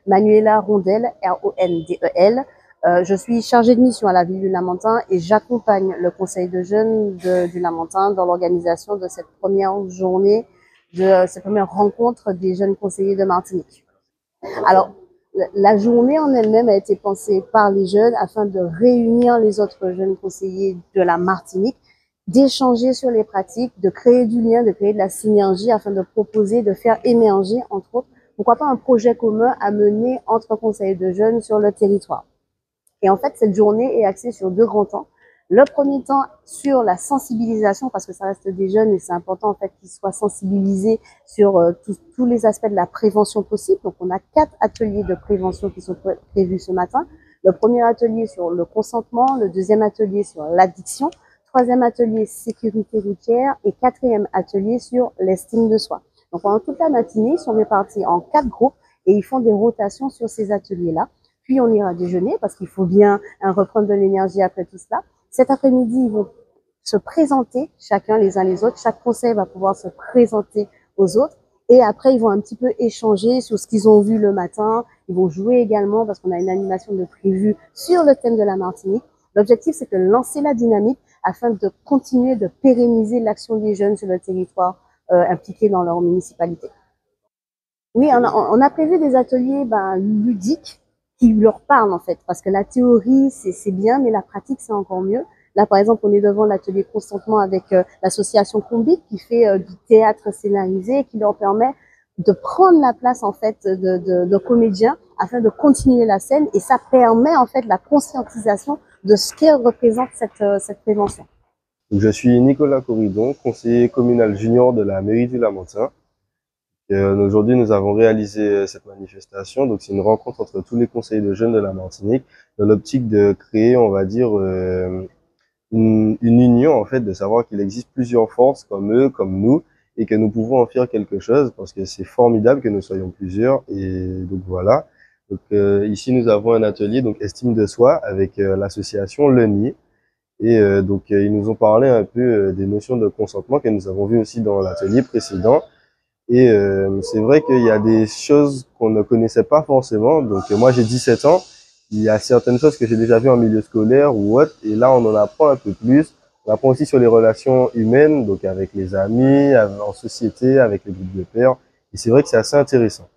Manuela Rondel, R-O-N-D-E-L. Je suis chargée de mission à la ville du Lamentin et j'accompagne le conseil de jeunes du Lamentin dans l'organisation de cette première journée, de cette première rencontre des jeunes conseillers de Martinique. Alors, la journée en elle-même a été pensée par les jeunes afin de réunir les autres jeunes conseillers de la Martinique, d'échanger sur les pratiques, de créer du lien, de créer de la synergie afin de proposer, de faire émerger, entre autres, pourquoi pas un projet commun à mener entre conseillers de jeunes sur le territoire. Et en fait, cette journée est axée sur deux grands temps. Le premier temps sur la sensibilisation, parce que ça reste des jeunes et c'est important en fait qu'ils soient sensibilisés sur tous les aspects de la prévention possible. Donc on a 4 ateliers de prévention qui sont prévus ce matin. Le premier atelier sur le consentement, le deuxième atelier sur l'addiction, troisième atelier sécurité routière et quatrième atelier sur l'estime de soi. Donc pendant toute la matinée, ils sont répartis en 4 groupes et ils font des rotations sur ces ateliers-là. Puis on ira déjeuner parce qu'il faut bien reprendre de l'énergie après tout cela. Cet après-midi, ils vont se présenter chacun les uns les autres. Chaque conseil va pouvoir se présenter aux autres. Et après, ils vont un petit peu échanger sur ce qu'ils ont vu le matin. Ils vont jouer également parce qu'on a une animation de prévue sur le thème de la Martinique. L'objectif, c'est de lancer la dynamique afin de continuer de pérenniser l'action des jeunes sur le territoire impliqués dans leur municipalité. Oui, on a prévu des ateliers ludiques qui leur parlent en fait, parce que la théorie c'est bien, mais la pratique c'est encore mieux. Là, par exemple, on est devant l'atelier consentement avec l'association Combi qui fait du théâtre scénarisé et qui leur permet de prendre la place en fait de comédiens afin de continuer la scène et ça permet en fait la conscientisation de ce qu'elle représente cette prévention. Je suis Nicolas Corridon, conseiller communal junior de la mairie du Lamentin. Aujourd'hui, nous avons réalisé cette manifestation. Donc, c'est une rencontre entre tous les conseillers de jeunes de la Martinique dans l'optique de créer, on va dire, une union, en fait, de savoir qu'il existe plusieurs forces comme eux, comme nous, et que nous pouvons en faire quelque chose parce que c'est formidable que nous soyons plusieurs. Et donc, voilà. Donc, ici, nous avons un atelier, donc, estime de soi avec l'association Le Nid. Et donc, ils nous ont parlé un peu des notions de consentement que nous avons vues aussi dans l'atelier précédent. Et c'est vrai qu'il y a des choses qu'on ne connaissait pas forcément. Donc moi j'ai 17 ans, il y a certaines choses que j'ai déjà vues en milieu scolaire ou autre, et là on en apprend un peu plus. On apprend aussi sur les relations humaines, donc avec les amis, en société, avec les groupes de pairs. Et c'est vrai que c'est assez intéressant.